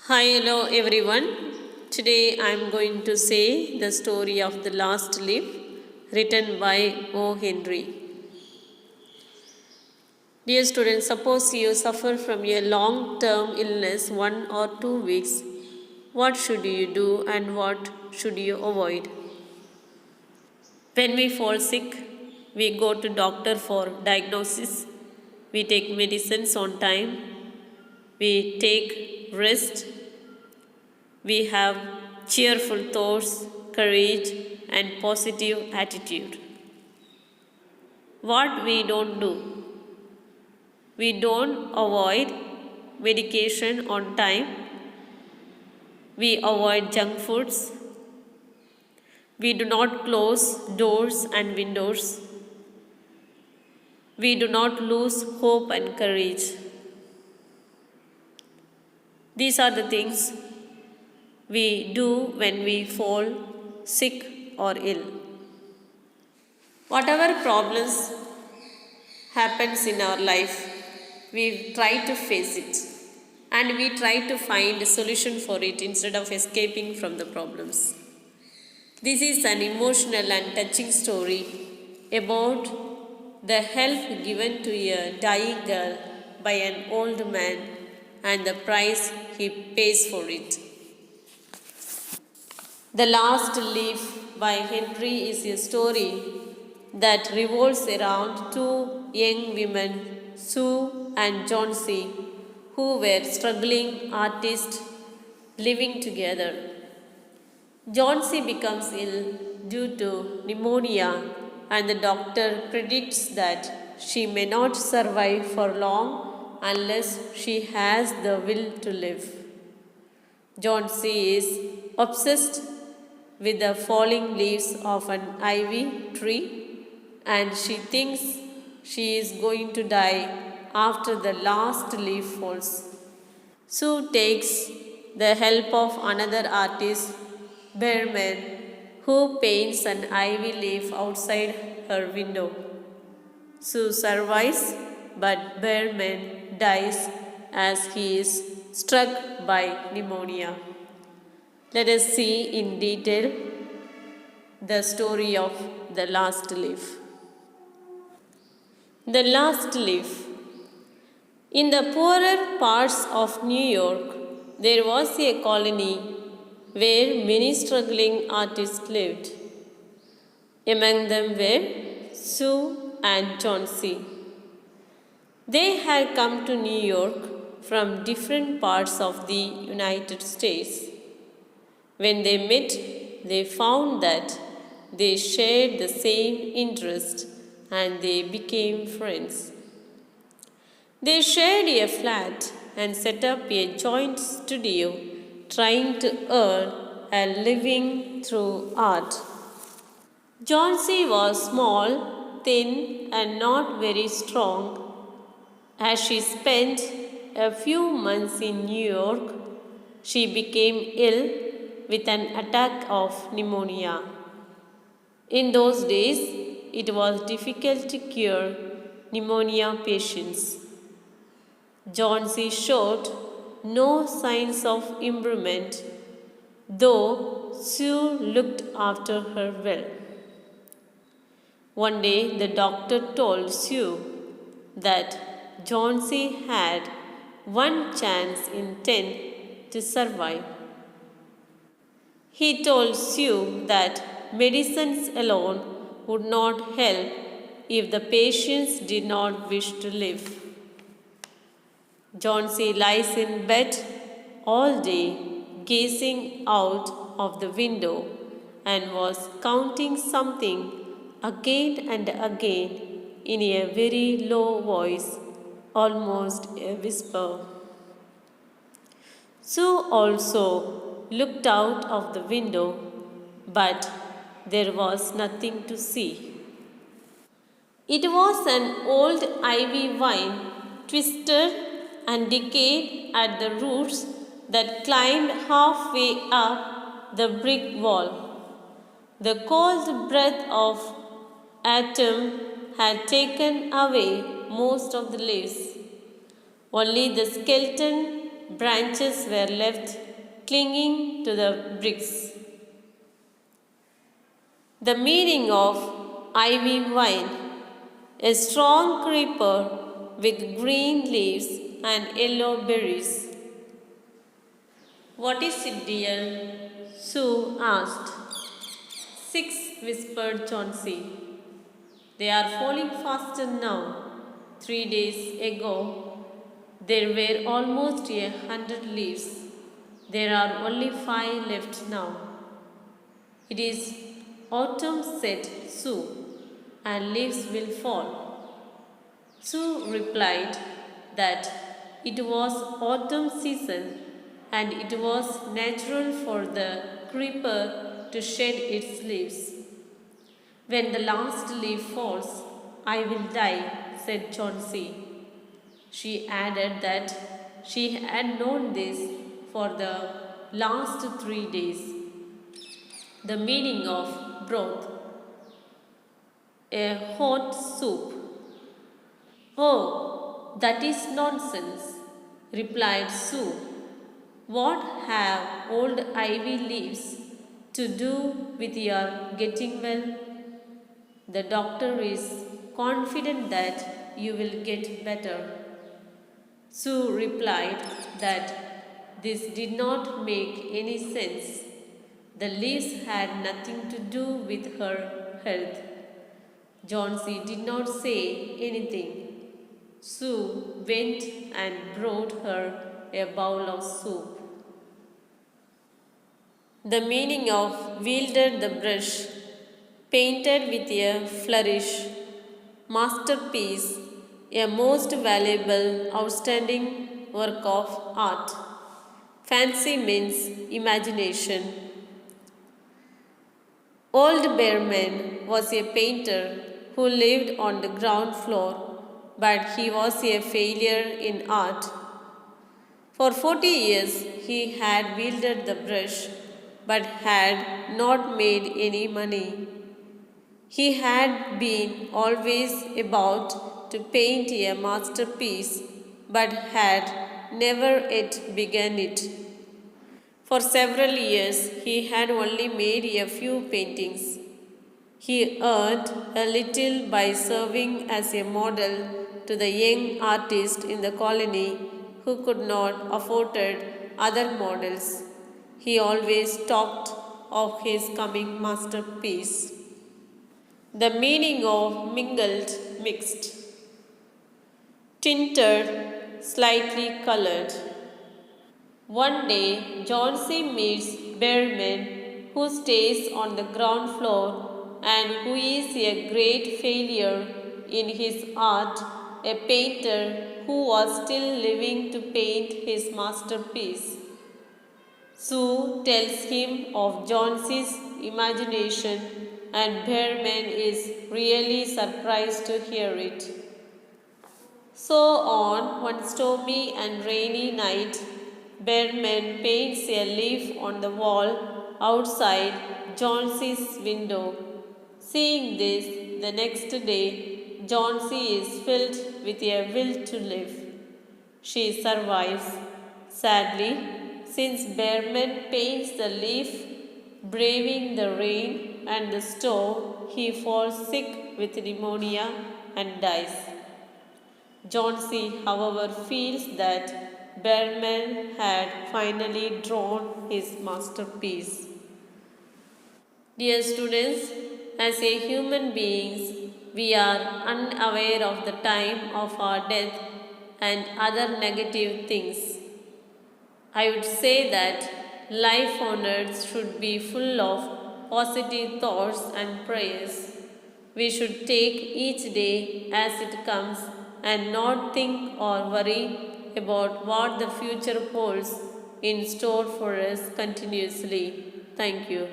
Hi, hello everyone. Today I am going to say the story of the last leaf written by O. Henry. Dear students, suppose you suffer from a long-term illness 1 or 2 weeks. What should you do and what should you avoid? When we fall sick, we go to doctor for diagnosis. We take medicines on time. We take rest. We have cheerful thoughts, courage, and positive attitude. What we don't do? We don't avoid medication on time. We avoid junk foods. We do not close doors and windows. We do not lose hope and courage. These are the things we do when we fall sick or ill. Whatever problems happens in our life, we try to face it and we try to find a solution for it instead of escaping from the problems. This is an emotional and touching story about the help given to a dying girl by an old man and the price he pays for it. The Last Leaf by Henry is a story that revolves around two young women, Sue and Johnsy, who were struggling artists living together. Johnsy becomes ill due to pneumonia, and the doctor predicts that she may not survive for long unless she has the will to live. Johnsy is obsessed with the falling leaves of an ivy tree, and she thinks she is going to die after the last leaf falls. Sue takes the help of another artist, Behrman, who paints an ivy leaf outside her window. Sue survives, but Behrman dies as he is struck by pneumonia. Let us see in detail the story of the last leaf. The last leaf. In the poorer parts of New York, there was a colony where many struggling artists lived. Among them were Sue and Chauncey. They had come to New York from different parts of the United States. When they met, they found that they shared the same interest and they became friends. They shared a flat and set up a joint studio trying to earn a living through art. Johnsy was small, thin, and not very strong. As she spent a few months in New York, she became ill with an attack of pneumonia. In those days, it was difficult to cure pneumonia patients. Johnsy showed no signs of improvement, though Sue looked after her well. One day, the doctor told Sue that Johnsy had one chance in 10 to survive. He told Sue that medicines alone would not help if the patients did not wish to live. Johnsy lies in bed all day, gazing out of the window, and was counting something again and again in a very low voice, almost a whisper. Sue also looked out of the window, but there was nothing to see. It was an old ivy vine, twisted and decayed at the roots, that climbed halfway up the brick wall. The cold breath of autumn had taken away most of the leaves. Only the skeleton branches were left clinging to the bricks. The meaning of ivy vine, a strong creeper with green leaves and yellow berries. What is it, dear? Sue asked. 6, whispered Chauncey. They are falling faster now. 3 days ago, there were almost 100 leaves. There are only 5 left now. It is autumn, said Sue, and leaves will fall. Sue replied that it was autumn season and it was natural for the creeper to shed its leaves. When the last leaf falls, I will die, said Chauncey. She added that she had known this for the last 3 days. The meaning of broth, a hot soup. Oh, that is nonsense, replied Sue. What have old ivy leaves to do with your getting well? The doctor is confident that you will get better. Sue replied that this did not make any sense. The leaves had nothing to do with her health. Chauncey did not say anything. Sue went and brought her a bowl of soup. The meaning of wielded the brush, painted with a flourish, masterpiece, a most valuable, outstanding work of art. Fancy means imagination. Old Bearman was a painter who lived on the ground floor, but he was a failure in art. For 40 years he had wielded the brush, but had not made any money. He had been always about to paint a masterpiece, but had never yet begun it. For several years, he had only made a few paintings. He earned a little by serving as a model to the young artists in the colony who could not afford other models. He always talked of his coming masterpiece. The meaning of mingled, mixed. Tinted, slightly colored. One day, Chauncey meets Bearman, who stays on the ground floor and who is a great failure in his art, a painter who was still living to paint his masterpiece. Sue tells him of Chauncey's imagination, and Bearman is really surprised to hear it. So on one stormy and rainy night, Bearman paints a leaf on the wall outside Chauncey's window. Seeing this, the next day, Chauncey is filled with a will to live. She survives. Sadly, since Bearman paints the leaf, braving the rain and the storm, he falls sick with pneumonia and dies. Chauncey, however, feels that Bearman had finally drawn his masterpiece. Dear students, as a human beings, we are unaware of the time of our death and other negative things. I would say that life on earth should be full of positive thoughts and prayers. We should take each day as it comes and not think or worry about what the future holds in store for us continuously. Thank you.